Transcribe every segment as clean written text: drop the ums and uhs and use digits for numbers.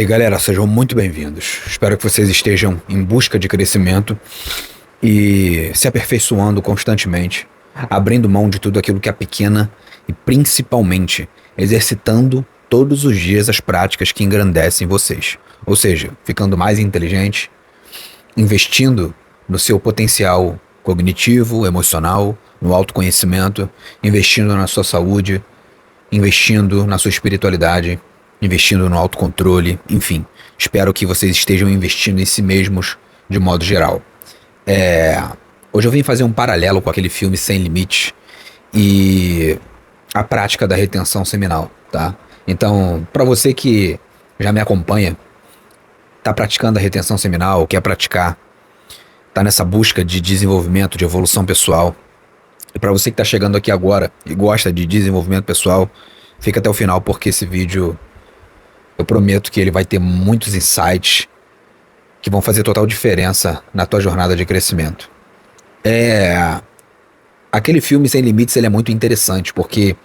aí, galera, sejam muito bem-vindos. Espero que vocês estejam em busca de crescimento e se aperfeiçoando constantemente, abrindo mão de tudo aquilo que é pequena e principalmente exercitando todos os dias as práticas que engrandecem vocês. Ou seja, ficando mais inteligente, investindo no seu potencial cognitivo, emocional, no autoconhecimento, investindo na sua saúde, investindo na sua espiritualidade, investindo no autocontrole, enfim. Espero que vocês estejam investindo em si mesmos de modo geral. Hoje eu vim fazer um paralelo com aquele filme Sem Limites e a prática da retenção seminal, tá? Então, para você que já me acompanha, tá praticando a retenção seminal, quer praticar, tá nessa busca de desenvolvimento, de evolução pessoal, e para você que tá chegando aqui agora e gosta de desenvolvimento pessoal, fica até o final porque esse vídeo eu prometo que ele vai ter muitos insights que vão fazer total diferença na tua jornada de crescimento. Aquele filme Sem Limites, ele é muito interessante porque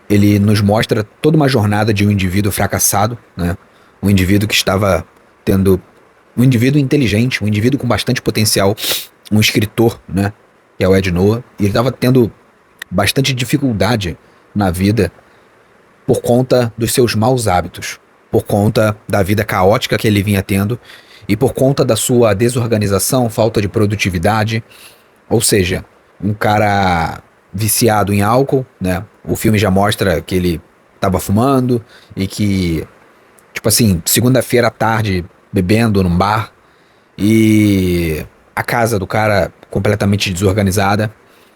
ele nos mostra toda uma jornada de um indivíduo fracassado, né? Um indivíduo que estava tendo, um indivíduo inteligente, um indivíduo com bastante potencial, um escritor, né? Que é o Ed Noah, e ele estava tendo bastante dificuldade na vida por conta dos seus maus hábitos, por conta da vida caótica que ele vinha tendo e por conta da sua desorganização, falta de produtividade. Ou seja, um cara viciado em álcool, né? O filme já mostra que ele estava fumando e que, tipo assim, segunda-feira à tarde bebendo num bar, e a casa do cara completamente desorganizada,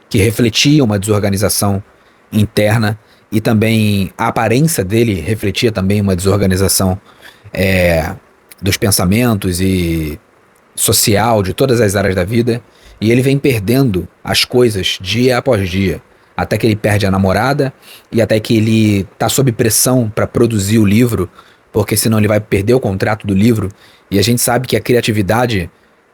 que refletia uma desorganização interna, e também a aparência dele refletia também uma desorganização dos pensamentos e social, de todas as áreas da vida, e ele vem perdendo as coisas dia após dia, até que ele perde a namorada, e até que ele tá sob pressão para produzir o livro, porque senão ele vai perder o contrato do livro, e a gente sabe que a criatividade,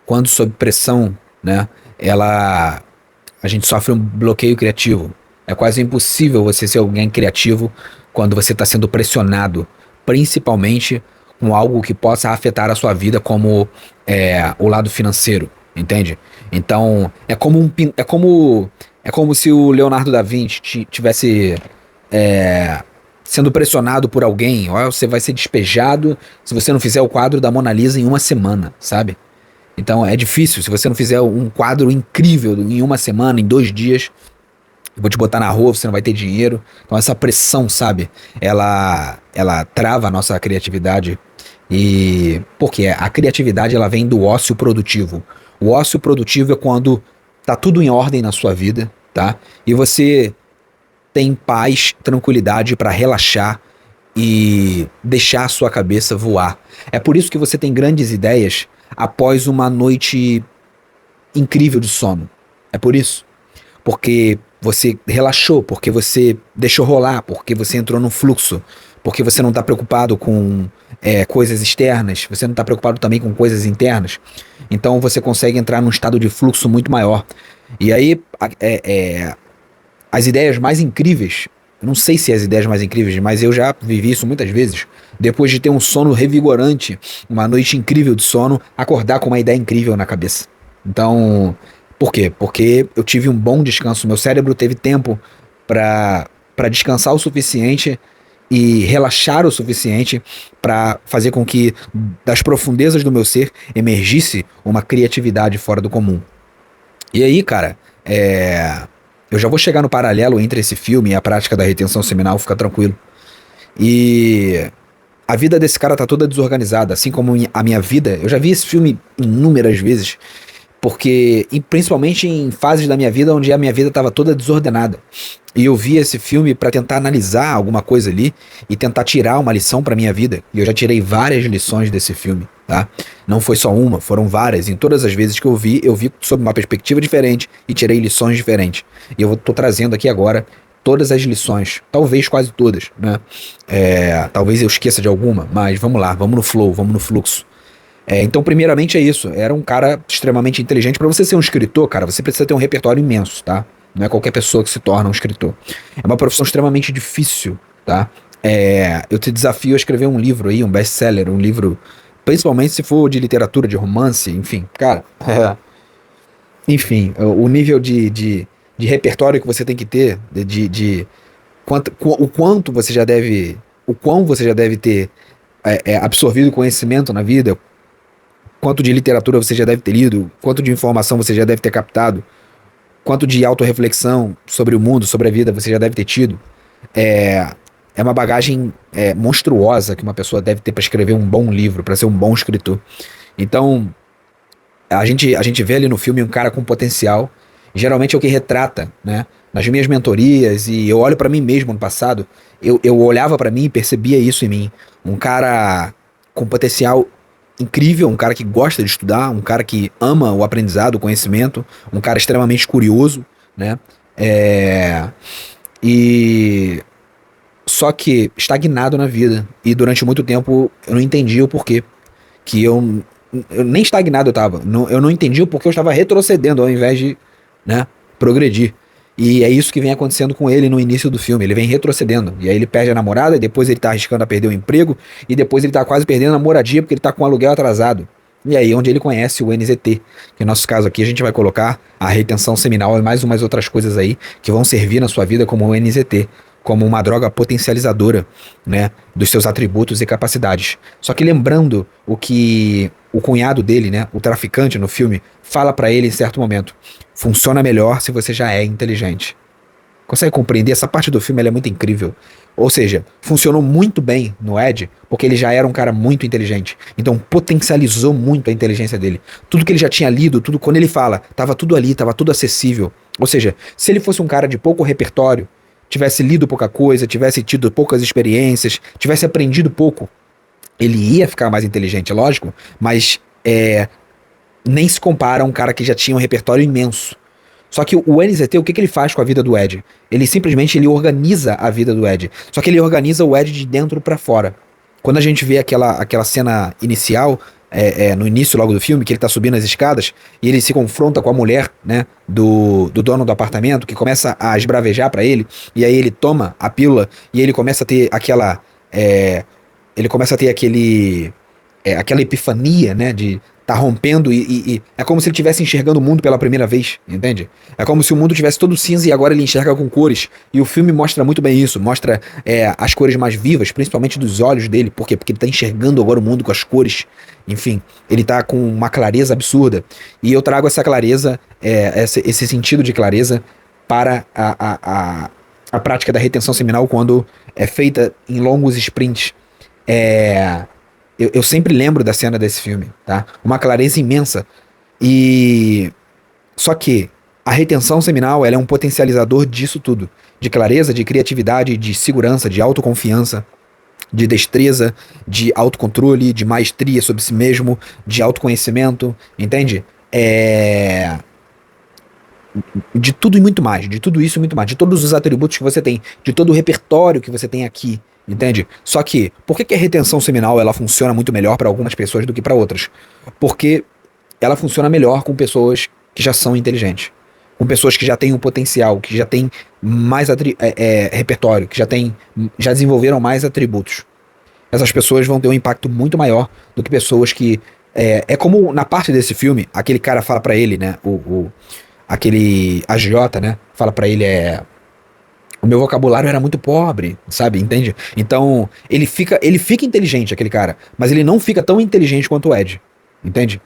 quando sob pressão, né, a gente sofre um bloqueio criativo. É quase impossível você ser alguém criativo quando você está sendo pressionado, principalmente com algo que possa afetar a sua vida, como o lado financeiro, entende? Então é como se o Leonardo da Vinci tivesse sendo pressionado por alguém. Ó, você vai ser despejado se você não fizer o quadro da Mona Lisa em uma semana, sabe? Então é difícil. Se você não fizer um quadro incrível em uma semana, em 2 dias, eu vou te botar na rua, você não vai ter dinheiro. Então essa pressão, sabe, ela trava a nossa criatividade. E porque a criatividade, ela vem do ócio produtivo. O ócio produtivo é quando tá tudo em ordem na sua vida, tá? E você tem paz, tranquilidade para relaxar e deixar a sua cabeça voar. É por isso que você tem grandes ideias após uma noite incrível de sono. É por isso. Porque você relaxou, porque você deixou rolar, porque você entrou num fluxo, porque você não está preocupado com coisas externas, você não está preocupado também com coisas internas. Então você consegue entrar num estado de fluxo muito maior. E aí as ideias mais incríveis, eu não sei se as ideias mais incríveis, mas eu já vivi isso muitas vezes, depois de ter um sono revigorante, uma noite incrível de sono, acordar com uma ideia incrível na cabeça. Então, por quê? Porque eu tive um bom descanso, meu cérebro teve tempo para descansar o suficiente e relaxar o suficiente para fazer com que das profundezas do meu ser emergisse uma criatividade fora do comum. E aí, cara, eu já vou chegar no paralelo entre esse filme e a prática da retenção seminal, fica tranquilo. E a vida desse cara tá toda desorganizada, assim como a minha vida. Eu já vi esse filme inúmeras vezes, porque principalmente em fases da minha vida onde a minha vida estava toda desordenada. E eu vi esse filme para tentar analisar alguma coisa ali e tentar tirar uma lição para minha vida. E eu já tirei várias lições desse filme, tá? Não foi só uma, foram várias. Em todas as vezes que eu vi sob uma perspectiva diferente e tirei lições diferentes. E eu tô trazendo aqui agora todas as lições, talvez quase todas, né? Talvez eu esqueça de alguma, mas vamos lá, vamos no flow, vamos no fluxo. Então, primeiramente é isso. Era um cara extremamente inteligente. Para você ser um escritor, cara, você precisa ter um repertório imenso, tá? Não é qualquer pessoa que se torna um escritor. É uma profissão extremamente difícil, tá? Eu te desafio a escrever um livro aí, um best-seller, um livro, principalmente se for de literatura, de romance, enfim, cara. Enfim, o nível de repertório que você tem que ter, o quanto você já deve, o quão você já deve ter absorvido conhecimento na vida, quanto de literatura você já deve ter lido, quanto de informação você já deve ter captado, quanto de autorreflexão sobre o mundo, sobre a vida você já deve ter tido. É, é uma bagagem monstruosa que uma pessoa deve ter para escrever um bom livro, para ser um bom escritor. Então, a gente vê ali no filme um cara com potencial, geralmente é o que retrata, né? Nas minhas mentorias, e eu olho pra mim mesmo no passado, eu olhava pra mim e percebia isso em mim. Um cara com potencial incrível, um cara que gosta de estudar, um cara que ama o aprendizado, o conhecimento, um cara extremamente curioso, né? É, e só que estagnado na vida. E durante muito tempo eu não entendia o porquê. Que eu nem estagnado eu tava. Eu não entendi o porquê eu estava retrocedendo ao invés de, né, progredir. E é isso que vem acontecendo com ele no início do filme. Ele vem retrocedendo. E aí ele perde a namorada, e depois ele tá arriscando a perder o emprego, e depois ele tá quase perdendo a moradia porque ele tá com o aluguel atrasado. E aí onde ele conhece o NZT, que no nosso caso aqui a gente vai colocar a retenção seminal e mais umas outras coisas aí que vão servir na sua vida como o NZT, como uma droga potencializadora, né, dos seus atributos e capacidades. Só que lembrando o que o cunhado dele, né, o traficante no filme, fala pra ele em certo momento: funciona melhor se você já é inteligente. Consegue compreender? Essa parte do filme ela é muito incrível. Ou seja, funcionou muito bem no Ed, porque ele já era um cara muito inteligente. Então potencializou muito a inteligência dele. Tudo que ele já tinha lido, tudo quando ele fala, tava tudo ali, tava tudo acessível. Ou seja, se ele fosse um cara de pouco repertório, tivesse lido pouca coisa, tivesse tido poucas experiências, tivesse aprendido pouco, ele ia ficar mais inteligente, lógico, mas nem se compara a um cara que já tinha um repertório imenso. Só que o NZT, o que ele faz com a vida do Ed? Ele simplesmente organiza a vida do Ed. Só que ele organiza o Ed de dentro pra fora. Quando a gente vê aquela cena inicial, no início logo do filme, que ele tá subindo as escadas e ele se confronta com a mulher, né, do dono do apartamento, que começa a esbravejar pra ele, e aí ele toma a pílula e ele começa a ter ele começa a ter aquela epifania, né, de tá rompendo e é como se ele estivesse enxergando o mundo pela primeira vez, entende? É como se o mundo tivesse todo cinza e agora ele enxerga com cores. E o filme mostra muito bem isso, mostra as cores mais vivas, principalmente dos olhos dele. Por quê? Porque ele tá enxergando agora o mundo com as cores. Enfim, ele tá com uma clareza absurda. E eu trago essa clareza, esse sentido de clareza para a prática da retenção seminal quando é feita em longos sprints. Eu sempre lembro da cena desse filme, tá? Uma clareza imensa. E só que a retenção seminal, ela é um potencializador disso tudo, de clareza, de criatividade, de segurança, de autoconfiança, de destreza, de autocontrole, de maestria sobre si mesmo, de autoconhecimento, entende? De tudo e muito mais, de tudo isso e muito mais, de todos os atributos que você tem, de todo o repertório que você tem aqui, entende? Só que, por que a retenção seminal ela funciona muito melhor para algumas pessoas do que para outras? Porque ela funciona melhor com pessoas que já são inteligentes, com pessoas que já têm um potencial, que já têm mais repertório, que já desenvolveram mais atributos. Essas pessoas vão ter um impacto muito maior do que pessoas que é como na parte desse filme, aquele cara fala pra ele, né, aquele agiota, né, fala pra ele, o meu vocabulário era muito pobre, sabe, entende? Então, ele fica inteligente, aquele cara, mas ele não fica tão inteligente quanto o Ed, entende?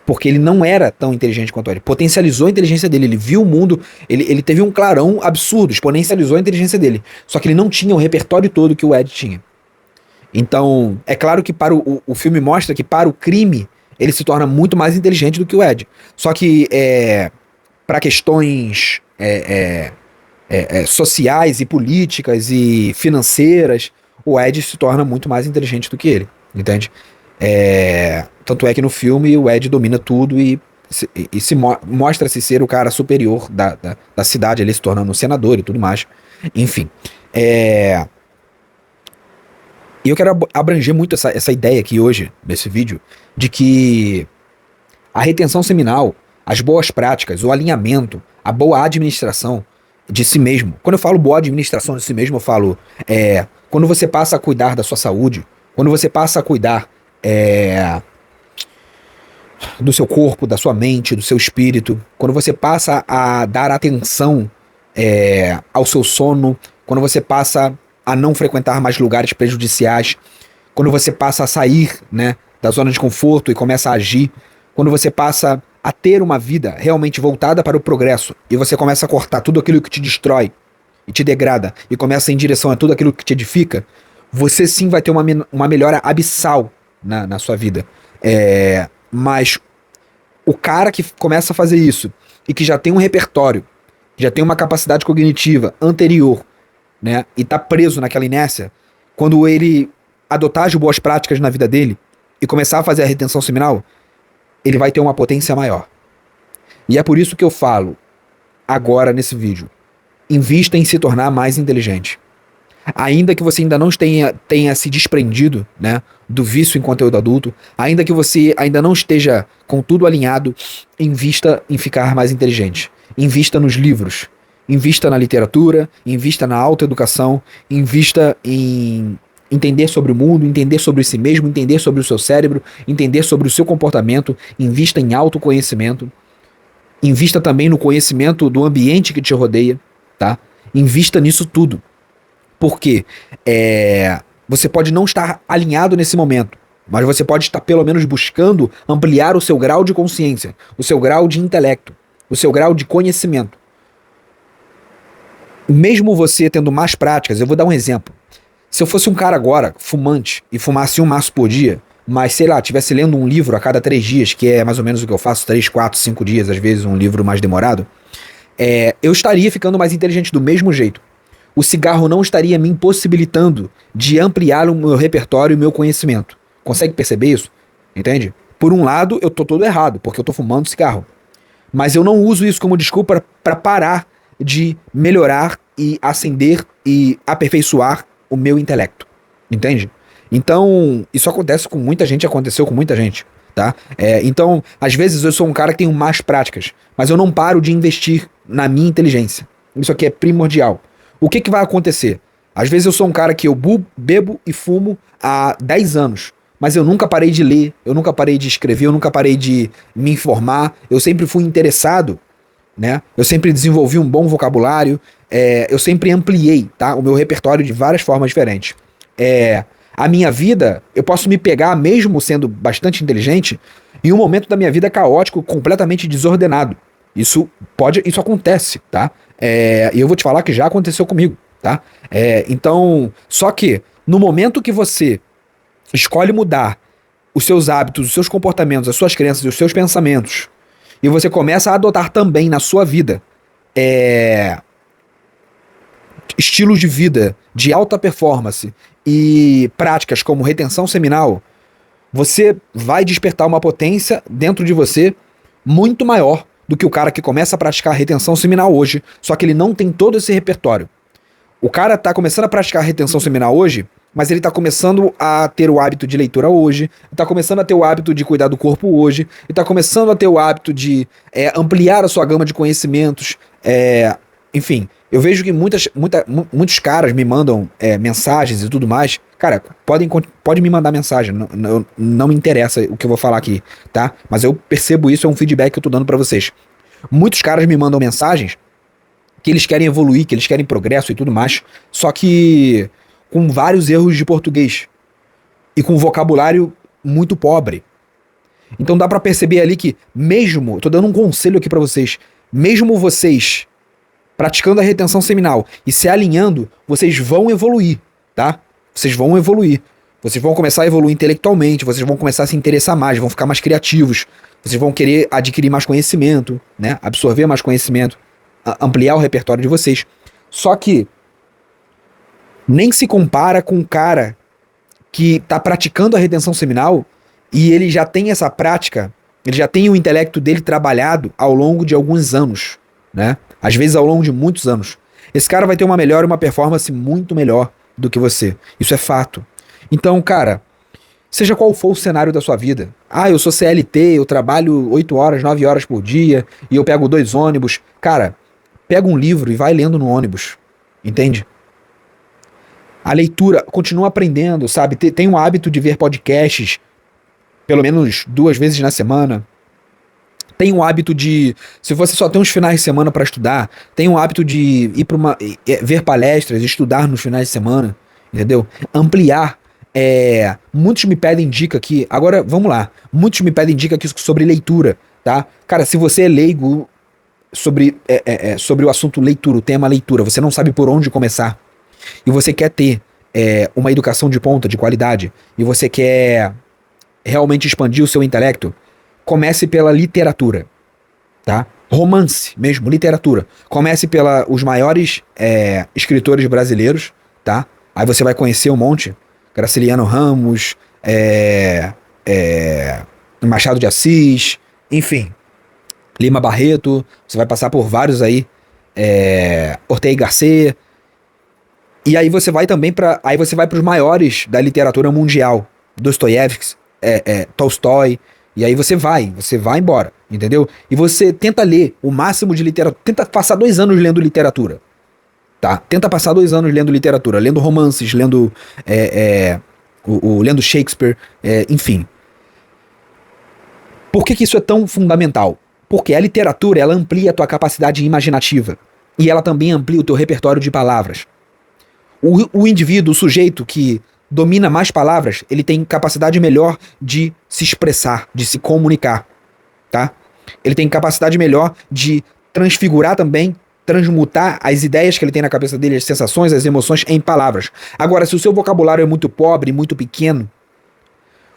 Porque ele não era tão inteligente quanto o Ed. Potencializou a inteligência dele, ele viu o mundo, ele teve um clarão absurdo, exponencializou a inteligência dele. Só que ele não tinha o repertório todo que o Ed tinha. Então, é claro que para o filme mostra que para o crime ele se torna muito mais inteligente do que o Ed. Só que para questões sociais e políticas e financeiras, o Ed se torna muito mais inteligente do que ele, entende? Tanto é que no filme o Ed domina tudo e mostra-se ser o cara superior da cidade, ele se tornando um senador e tudo mais. Enfim. E eu quero abranger muito essa ideia aqui hoje, nesse vídeo, de que a retenção seminal, as boas práticas, o alinhamento, a boa administração, de si mesmo. Quando eu falo boa administração de si mesmo, eu falo quando você passa a cuidar da sua saúde, quando você passa a cuidar do seu corpo, da sua mente, do seu espírito, quando você passa a dar atenção ao seu sono, quando você passa a não frequentar mais lugares prejudiciais, quando você passa a sair, né, da zona de conforto e começa a agir, quando você passa a ter uma vida realmente voltada para o progresso e você começa a cortar tudo aquilo que te destrói e te degrada e começa a ir em direção a tudo aquilo que te edifica, você sim vai ter uma melhora abissal na sua vida. Mas o cara que começa a fazer isso e que já tem um repertório, já tem uma capacidade cognitiva anterior, né, e tá preso naquela inércia, quando ele adotar as boas práticas na vida dele e começar a fazer a retenção seminal, ele vai ter uma potência maior. E é por isso que eu falo agora nesse vídeo, invista em se tornar mais inteligente. Ainda que você ainda não tenha se desprendido, né, do vício em conteúdo adulto, ainda que você ainda não esteja com tudo alinhado, invista em ficar mais inteligente. Invista nos livros, invista na literatura, invista na autoeducação, invista em entender sobre o mundo, entender sobre si mesmo, entender sobre o seu cérebro, entender sobre o seu comportamento, invista em autoconhecimento, invista também no conhecimento do ambiente que te rodeia, tá? Invista nisso tudo. Porque você pode não estar alinhado nesse momento, mas você pode estar pelo menos buscando ampliar o seu grau de consciência, o seu grau de intelecto, o seu grau de conhecimento. Mesmo você tendo mais práticas, eu vou dar um exemplo. Se eu fosse um cara agora, fumante, e fumasse um maço por dia, mas, sei lá, estivesse lendo um livro a cada 3 dias, que é mais ou menos o que eu faço, 3, 4, 5 dias, às vezes um livro mais demorado, eu estaria ficando mais inteligente do mesmo jeito. O cigarro não estaria me impossibilitando de ampliar o meu repertório e o meu conhecimento. Consegue perceber isso? Entende? Por um lado, eu tô todo errado, porque eu tô fumando cigarro. Mas eu não uso isso como desculpa para parar de melhorar e ascender e aperfeiçoar o meu intelecto. Entende? Então, isso acontece com muita gente, aconteceu com muita gente, tá? Então, às vezes eu sou um cara que tem más práticas, mas eu não paro de investir na minha inteligência. Isso aqui é primordial. O que vai acontecer? Às vezes eu sou um cara que eu bebo e fumo há 10 anos, mas eu nunca parei de ler, eu nunca parei de escrever, eu nunca parei de me informar, eu sempre fui interessado, né? Eu sempre desenvolvi um bom vocabulário, eu sempre ampliei, tá, o meu repertório de várias formas diferentes. A minha vida, eu posso me pegar, mesmo sendo bastante inteligente, em um momento da minha vida caótico, completamente desordenado. Isso acontece, tá? E eu vou te falar que já aconteceu comigo, tá? Então, só que no momento que você escolhe mudar os seus hábitos, os seus comportamentos, as suas crenças e os seus pensamentos, e você começa a adotar também na sua vida estilos de vida de alta performance e práticas como retenção seminal, você vai despertar uma potência dentro de você muito maior do que o cara que começa a praticar retenção seminal hoje, só que ele não tem todo esse repertório. O cara tá começando a praticar retenção seminal hoje, mas ele tá começando a ter o hábito de leitura hoje, tá começando a ter o hábito de cuidar do corpo hoje, e tá começando a ter o hábito de ampliar a sua gama de conhecimentos, enfim, eu vejo que muitos caras me mandam mensagens e tudo mais. Cara, pode me mandar mensagem, não me interessa o que eu vou falar aqui, tá? Mas eu percebo isso, é um feedback que eu tô dando pra vocês. Muitos caras me mandam mensagens que eles querem evoluir, que eles querem progresso e tudo mais, só que com vários erros de português e com vocabulário muito pobre. Então dá pra perceber ali que mesmo, tô dando um conselho aqui pra vocês, mesmo vocês praticando a retenção seminal e se alinhando, vocês vão evoluir, tá? Vocês vão evoluir. Vocês vão começar a evoluir intelectualmente, vocês vão começar a se interessar mais, vão ficar mais criativos, vocês vão querer adquirir mais conhecimento, né? Absorver mais conhecimento, ampliar o repertório de vocês. Só que nem se compara com um cara que tá praticando a retenção seminal e ele já tem essa prática, ele já tem o intelecto dele trabalhado ao longo de alguns anos, né? Às vezes ao longo de muitos anos. Esse cara vai ter uma melhor e uma performance muito melhor do que você. Isso é fato. Então, cara, seja qual for o cenário da sua vida. Eu sou CLT, eu trabalho 8 horas, 9 horas por dia, e eu pego 2 ônibus. Cara, Pega um livro e vai lendo no ônibus, entende? A leitura, continua aprendendo, sabe? Tem um hábito de ver podcasts pelo menos 2 vezes na semana. Tem um hábito de, se você só tem uns finais de semana para estudar, tem um hábito de ir para ver palestras, estudar nos finais de semana, entendeu? Ampliar. Muitos me pedem dica aqui. Agora, vamos lá. Muitos me pedem dica aqui sobre leitura, tá? Cara, se você é leigo sobre o assunto leitura, o tema leitura, você não sabe por onde começar, e você quer ter uma educação de ponta, de qualidade, e você quer realmente expandir o seu intelecto, comece pela literatura, tá? Romance mesmo, literatura. Comece os maiores escritores brasileiros, tá? Aí você vai conhecer um monte. Graciliano Ramos, Machado de Assis, enfim. Lima Barreto, você vai passar por vários aí. Ortega y Gasset. E aí você vai também para os maiores da literatura mundial. Dostoiévski, Tolstói. E aí você vai embora, entendeu? E você tenta ler o máximo de literatura. Tenta passar 2 anos lendo literatura. Tá? Tenta passar 2 anos lendo literatura. Lendo romances, lendo lendo Shakespeare, enfim. Por que isso é tão fundamental? Porque a literatura, ela amplia a tua capacidade imaginativa. E ela também amplia o teu repertório de palavras. O indivíduo, o sujeito que domina mais palavras, ele tem capacidade melhor de se expressar, de se comunicar, tá? Ele tem capacidade melhor de transfigurar também, transmutar as ideias que ele tem na cabeça dele, as sensações, as emoções em palavras. Agora, se o seu vocabulário é muito pobre, muito pequeno,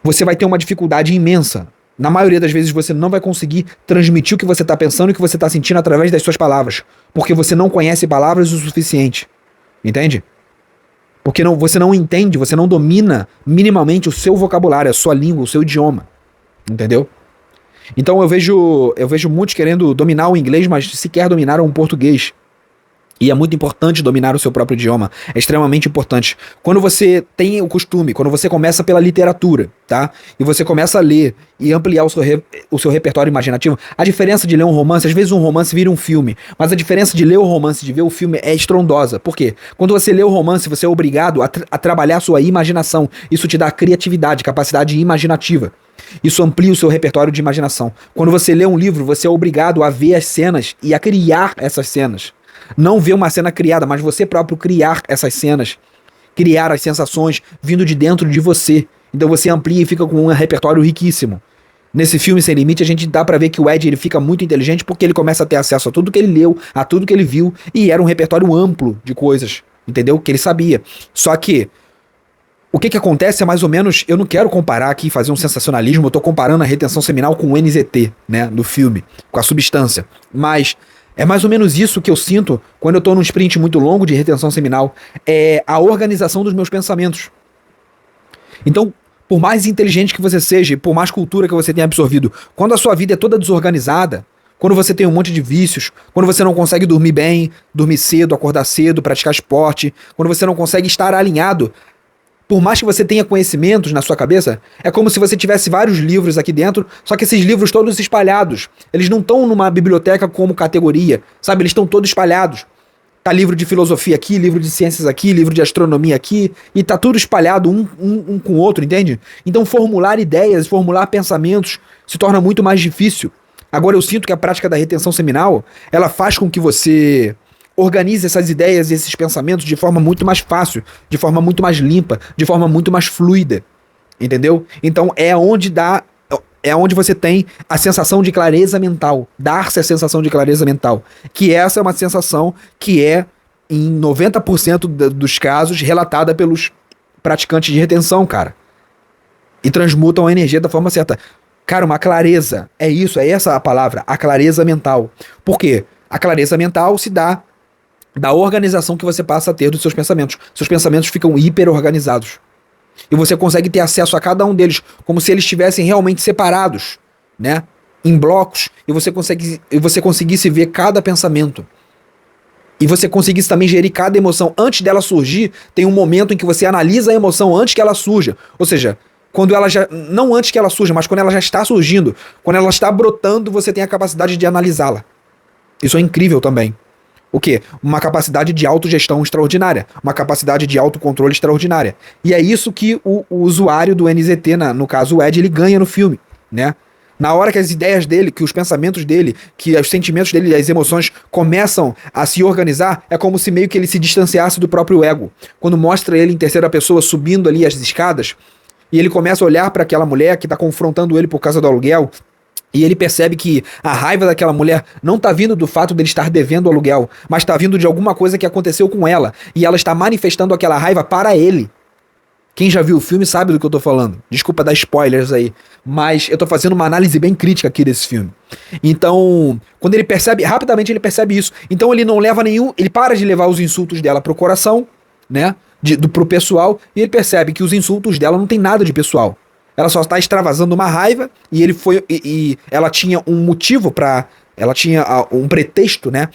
você vai ter uma dificuldade imensa. Na maioria das vezes você não vai conseguir transmitir o que você está pensando e o que você está sentindo através das suas palavras, porque você não conhece palavras o suficiente, entende? Porque você não entende, você não domina minimamente o seu vocabulário, a sua língua, o seu idioma. Entendeu? Então eu vejo muitos querendo dominar o inglês, mas sequer dominaram o português. E é muito importante dominar o seu próprio idioma. É extremamente importante. Quando você tem o costume, quando você começa pela literatura, tá? E você começa a ler e ampliar o seu repertório imaginativo, a diferença de ler um romance, às vezes um romance vira um filme, mas a diferença de ler o romance e de ver o filme é estrondosa. Por quê? Quando você lê o romance, você é obrigado a trabalhar a sua imaginação. Isso te dá criatividade, capacidade imaginativa. Isso amplia o seu repertório de imaginação. Quando você lê um livro, você é obrigado a ver as cenas e a criar essas cenas. Não ver uma cena criada, mas você próprio criar essas cenas. Criar as sensações vindo de dentro de você. Então você amplia e fica com um repertório riquíssimo. Nesse filme Sem Limite, a gente dá pra ver que o Ed ele fica muito inteligente porque ele começa a ter acesso a tudo que ele leu, a tudo que ele viu, e era um repertório amplo de coisas, entendeu? Que ele sabia. Só que o que acontece é mais ou menos, eu não quero comparar aqui, fazer um sensacionalismo, eu tô comparando a retenção seminal com o NZT, né, do filme, com a substância. Mas é mais ou menos isso que eu sinto quando eu tô num sprint muito longo de retenção seminal, é a organização dos meus pensamentos. Então, por mais inteligente que você seja, por mais cultura que você tenha absorvido, quando a sua vida é toda desorganizada, quando você tem um monte de vícios, quando você não consegue dormir bem, dormir cedo, acordar cedo, praticar esporte, quando você não consegue estar alinhado, por mais que você tenha conhecimentos na sua cabeça, é como se você tivesse vários livros aqui dentro, só que esses livros todos espalhados. Eles não estão numa biblioteca como categoria, sabe? Eles estão todos espalhados. Tá livro de filosofia aqui, livro de ciências aqui, livro de astronomia aqui, e tá tudo espalhado um com o outro, entende? Então formular ideias, formular pensamentos se torna muito mais difícil. Agora eu sinto que a prática da retenção seminal, ela faz com que você organize essas ideias e esses pensamentos de forma muito mais fácil, de forma muito mais limpa, de forma muito mais fluida, entendeu? Então é onde você tem a sensação de clareza mental, dar-se a sensação de clareza mental, que essa é uma sensação que é, em 90% dos casos, relatada pelos praticantes de retenção, cara, e transmutam a energia da forma certa. Cara, uma clareza, é essa a palavra, a clareza mental. Por quê? A clareza mental se dá da organização que você passa a ter dos seus pensamentos. Seus pensamentos ficam hiper organizados. E você consegue ter acesso a cada um deles, como se eles estivessem realmente separados, né? Em blocos, e você conseguisse ver cada pensamento. E você conseguisse também gerir cada emoção. Antes dela surgir, tem um momento em que você analisa a emoção antes que ela surja. Ou seja, quando ela já. Não antes que ela surja, mas quando ela já está surgindo. Quando ela está brotando, você tem a capacidade de analisá-la. Isso é incrível também. O quê? Uma capacidade de autogestão extraordinária, uma capacidade de autocontrole extraordinária. E é isso que o usuário do NZT, no caso o Ed, ele ganha no filme, né? Na hora que as ideias dele, que os pensamentos dele, que os sentimentos dele, as emoções começam a se organizar, é como se meio que ele se distanciasse do próprio ego. Quando mostra ele em terceira pessoa subindo ali as escadas, e ele começa a olhar para aquela mulher que tá confrontando ele por causa do aluguel, e ele percebe que a raiva daquela mulher não tá vindo do fato dele estar devendo o aluguel, mas tá vindo de alguma coisa que aconteceu com ela, e ela está manifestando aquela raiva para ele. Quem já viu o filme sabe do que eu tô falando. Desculpa dar spoilers aí, mas eu tô fazendo uma análise bem crítica aqui desse filme. Então, quando ele percebe, rapidamente ele percebe isso. Então ele não leva nenhum, ele para de levar os insultos dela pro coração, né, pro pessoal, e ele percebe que os insultos dela não tem nada de pessoal. Ela só está extravasando uma raiva e ele foi e ela tinha um motivo para, ela tinha um pretexto, né,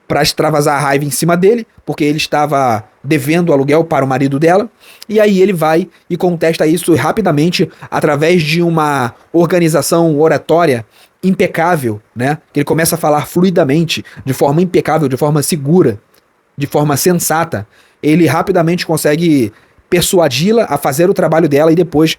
para extravasar a raiva em cima dele, porque ele estava devendo aluguel para o marido dela. E aí ele vai e contesta isso rapidamente através de uma organização oratória impecável, né? Que ele começa a falar fluidamente, de forma impecável, de forma segura, de forma sensata. Ele rapidamente consegue persuadi-la a fazer o trabalho dela e depois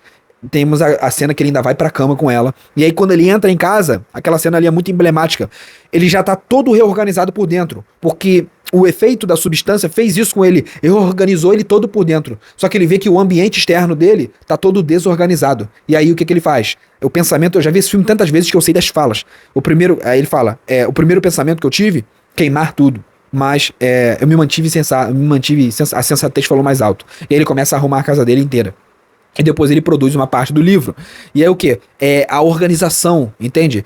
temos a cena que ele ainda vai pra cama com ela. E aí quando ele entra em casa, aquela cena ali é muito emblemática. Ele já tá todo reorganizado por dentro, porque o efeito da substância fez isso com ele, reorganizou ele todo por dentro. Só que ele vê que o ambiente externo dele tá todo desorganizado. E aí o que ele faz? O pensamento, eu já vi esse filme tantas vezes que eu sei das falas. Aí ele fala, o primeiro pensamento que eu tive, queimar tudo. Mas eu me mantive a sensatez falou mais alto. E aí ele começa a arrumar a casa dele inteira. E depois ele produz uma parte do livro. E é o quê? É a organização, entende?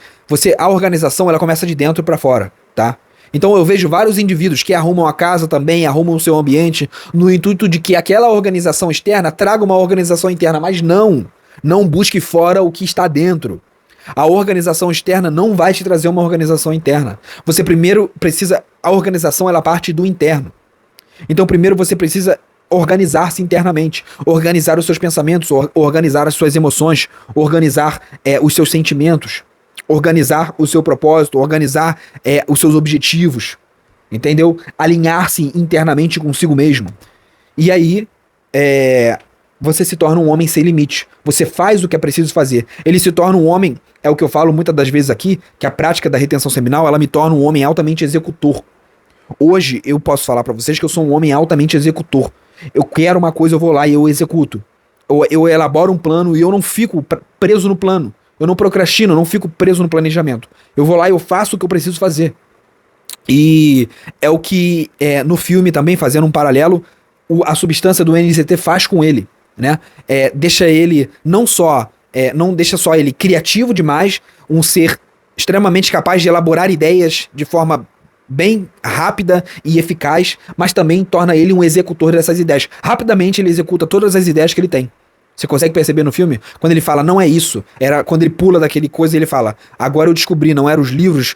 A organização, ela começa de dentro pra fora, tá? Então eu vejo vários indivíduos que arrumam a casa também, arrumam o seu ambiente, no intuito de que aquela organização externa traga uma organização interna, mas não busque fora o que está dentro. A organização externa não vai te trazer uma organização interna. Você primeiro precisa, a organização ela parte do interno. Então primeiro você precisa organizar-se internamente, organizar os seus pensamentos, organizar as suas emoções, organizar os seus sentimentos, organizar o seu propósito, organizar os seus objetivos, entendeu? Alinhar-se internamente consigo mesmo. E aí, você se torna um homem sem limite. Você faz o que é preciso fazer. Ele se torna um homem, é o que eu falo muitas das vezes aqui, que a prática da retenção seminal, ela me torna um homem altamente executor. Hoje, eu posso falar pra vocês que eu sou um homem altamente executor. Eu quero uma coisa, eu vou lá e eu executo. Eu elaboro um plano e eu não fico preso no plano. Eu não procrastino, eu não fico preso no planejamento. Eu vou lá e eu faço o que eu preciso fazer. E é o que no filme também, fazendo um paralelo, a substância do NZT faz com ele, né? Deixa ele não deixa só ele criativo demais, um ser extremamente capaz de elaborar ideias de forma bem rápida e eficaz, mas também torna ele um executor dessas ideias. Rapidamente ele executa todas as ideias que ele tem. Você consegue perceber no filme? Quando ele fala, não é isso, quando ele pula daquele coisa, ele fala, agora eu descobri, não eram os livros,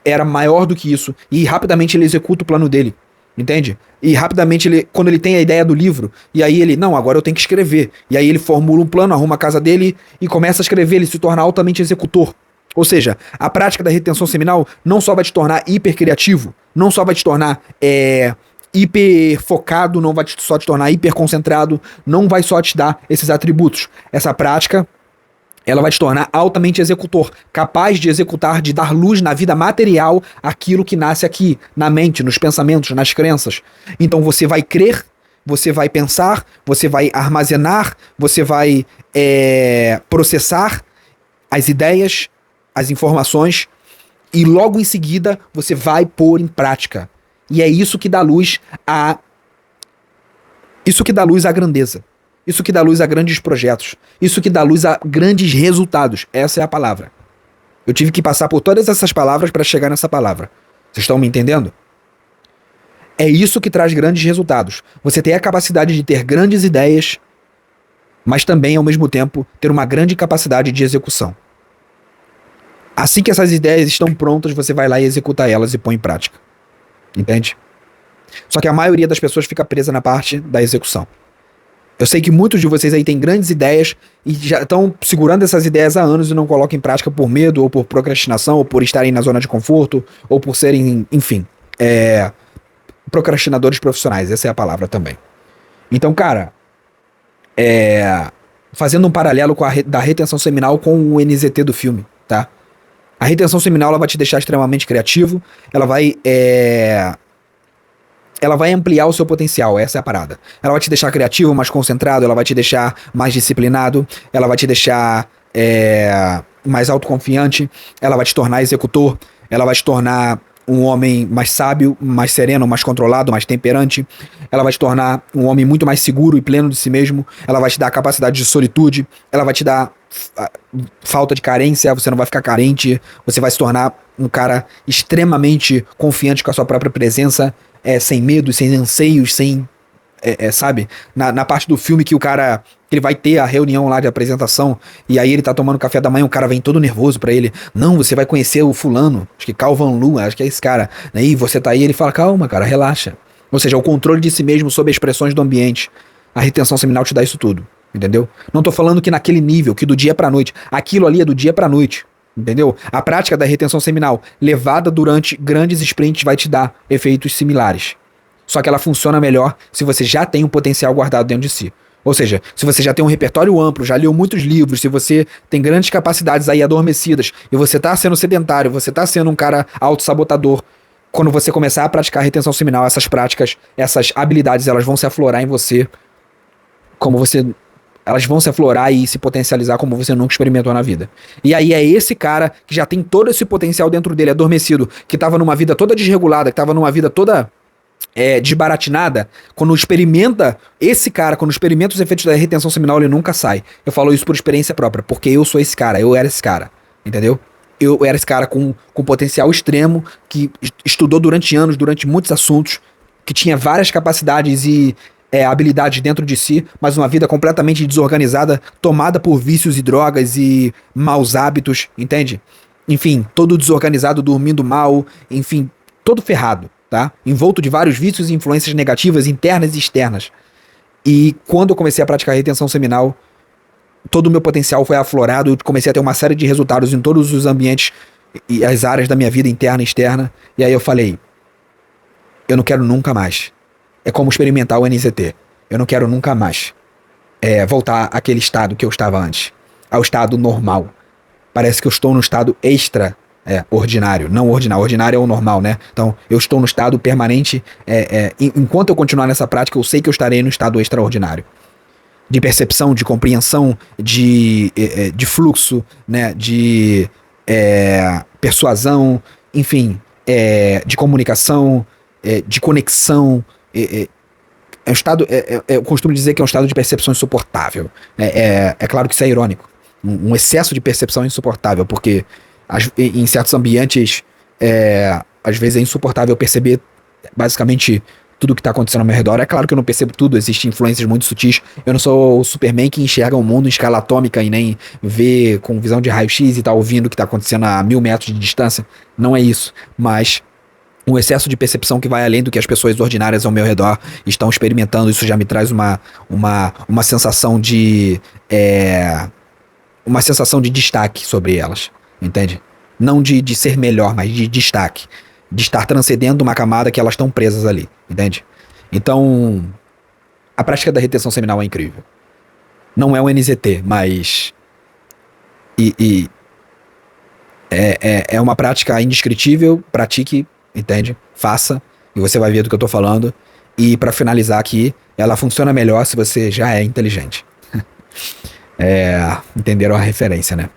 era maior do que isso. E rapidamente ele executa o plano dele. Entende? E rapidamente, quando ele tem a ideia do livro, e aí ele, não, agora eu tenho que escrever. E aí ele formula um plano, arruma a casa dele e começa a escrever, ele se torna altamente executor. Ou seja, a prática da retenção seminal não só vai te tornar hiper criativo, não só vai te tornar hiper focado, não vai só te tornar hiper concentrado, não vai só te dar esses atributos. Essa prática, ela vai te tornar altamente executor, capaz de executar, de dar luz na vida material aquilo que nasce aqui, na mente, nos pensamentos, nas crenças. Então você vai crer, você vai pensar, você vai armazenar, você vai processar as ideias, as informações, e logo em seguida você vai pôr em prática. E é isso que dá luz à grandeza. Isso que dá luz a grandes projetos. Isso que dá luz a grandes resultados. Essa é a palavra. Eu tive que passar por todas essas palavras para chegar nessa palavra. Vocês estão me entendendo? É isso que traz grandes resultados. Você tem a capacidade de ter grandes ideias, mas também, ao mesmo tempo, ter uma grande capacidade de execução. Assim que essas ideias estão prontas, você vai lá e executa elas e põe em prática. Entende? Só que a maioria das pessoas fica presa na parte da execução. Eu sei que muitos de vocês aí têm grandes ideias e já estão segurando essas ideias há anos e não colocam em prática por medo, ou por procrastinação, ou por estarem na zona de conforto, ou por serem, enfim, procrastinadores profissionais, essa é a palavra também. Então, cara, fazendo um paralelo da retenção seminal com o NZT do filme, tá? A retenção seminal, ela vai te deixar extremamente criativo, ela vai ampliar o seu potencial, essa é a parada. Ela vai te deixar criativo, mais concentrado, ela vai te deixar mais disciplinado, ela vai te deixar mais autoconfiante, ela vai te tornar executor, ela vai te tornar um homem mais sábio, mais sereno, mais controlado, mais temperante. Ela vai te tornar um homem muito mais seguro e pleno de si mesmo. Ela vai te dar capacidade de solitude. Ela vai te dar falta de carência. Você não vai ficar carente. Você vai se tornar um cara extremamente confiante com a sua própria presença, sem medo, sem anseios, sem... sabe? Na parte do filme que o cara... Ele vai ter a reunião lá de apresentação, e aí ele tá tomando café da manhã, o cara vem todo nervoso pra ele. Não, você vai conhecer o fulano, acho que Calvan Lu, acho que é esse cara. Aí você tá aí, ele fala, calma, cara, relaxa. Ou seja, o controle de si mesmo sob as pressões do ambiente. A retenção seminal te dá isso tudo, entendeu? Não tô falando que naquele nível, que do dia pra noite. Aquilo ali é do dia pra noite, entendeu? A prática da retenção seminal, levada durante grandes sprints, vai te dar efeitos similares. Só que ela funciona melhor se você já tem um potencial guardado dentro de si. Ou seja, se você já tem um repertório amplo, já leu muitos livros, se você tem grandes capacidades aí adormecidas, e você tá sendo sedentário, você tá sendo um cara autossabotador, quando você começar a praticar a retenção seminal, essas práticas, essas habilidades, elas vão se aflorar em você, elas vão se aflorar e se potencializar como você nunca experimentou na vida. E aí é esse cara que já tem todo esse potencial dentro dele, adormecido, que tava numa vida toda desregulada, que tava numa vida toda... desbaratinada, quando experimenta os efeitos da retenção seminal, ele nunca sai. Eu falo isso por experiência própria, porque eu sou esse cara, eu era esse cara, entendeu? Eu era esse cara com potencial extremo, que estudou durante anos, durante muitos assuntos, que tinha várias capacidades e habilidades dentro de si, mas uma vida completamente desorganizada, tomada por vícios e drogas e maus hábitos, entende? Enfim, todo desorganizado, dormindo mal, enfim, todo ferrado. Tá? Envolto de vários vícios e influências negativas internas e externas. E quando eu comecei a praticar retenção seminal, todo o meu potencial foi aflorado, eu comecei a ter uma série de resultados em todos os ambientes e as áreas da minha vida interna e externa. E aí eu falei, eu não quero nunca mais. É como experimentar o NZT. Eu não quero nunca mais voltar àquele estado que eu estava antes, ao estado normal. Parece que eu estou no estado ordinário, não ordinário. Ordinário é o normal, né? Então, eu estou no estado permanente. Enquanto eu continuar nessa prática, eu sei que eu estarei no estado extraordinário. De percepção, de compreensão, de fluxo, né? De persuasão, enfim, de comunicação, de conexão. É um estado, eu costumo dizer que é um estado de percepção insuportável. É claro que isso é irônico. Um excesso de percepção é insuportável, porque em certos ambientes, às vezes é insuportável perceber basicamente tudo que está acontecendo ao meu redor. É claro que eu não percebo tudo, existem influências muito sutis. Eu não sou o Superman que enxerga o mundo em escala atômica e nem vê com visão de raio-x e tá ouvindo o que está acontecendo a 1000 metros de distância. Não é isso, mas um excesso de percepção que vai além do que as pessoas ordinárias ao meu redor estão experimentando. Isso já me traz uma sensação de destaque sobre elas. Entende? Não de ser melhor, mas de destaque. De estar transcendendo uma camada que elas estão presas ali. Entende? Então, a prática da retenção seminal é incrível. Não é um NZT, mas... É uma prática indescritível. Pratique, entende? Faça, e você vai ver do que eu tô falando. E pra finalizar aqui, ela funciona melhor se você já é inteligente. Entenderam a referência, né?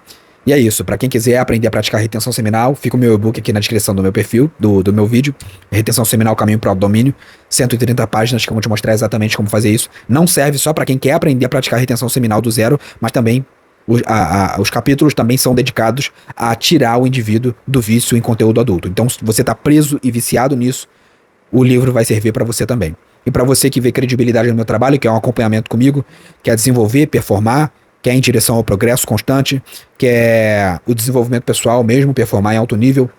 E é isso, pra quem quiser aprender a praticar retenção seminal, fica o meu e-book aqui na descrição do meu perfil, do meu vídeo, Retenção Seminal, Caminho para o Domínio, 130 páginas que eu vou te mostrar exatamente como fazer isso. Não serve só pra quem quer aprender a praticar retenção seminal do zero, mas também os capítulos também são dedicados a tirar o indivíduo do vício em conteúdo adulto. Então, se você tá preso e viciado nisso, o livro vai servir pra você também. E pra você que vê credibilidade no meu trabalho, que é um acompanhamento comigo, quer desenvolver, performar, quer ir em direção ao progresso constante, quer o desenvolvimento pessoal mesmo, performar em alto nível,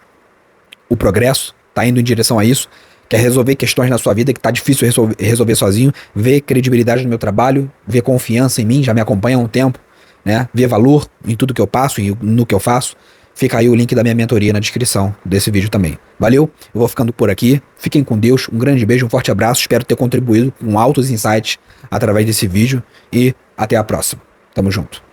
o progresso, tá indo em direção a isso, quer resolver questões na sua vida que tá difícil resolver sozinho, vê credibilidade no meu trabalho, vê confiança em mim, já me acompanha há um tempo, né? Vê valor em tudo que eu passo e no que eu faço, Fica aí o link da minha mentoria na descrição desse vídeo também. Valeu, eu vou ficando por aqui. Fiquem com Deus, um grande beijo, um forte abraço. Espero ter contribuído com altos insights através desse vídeo e até a próxima. Tamo junto.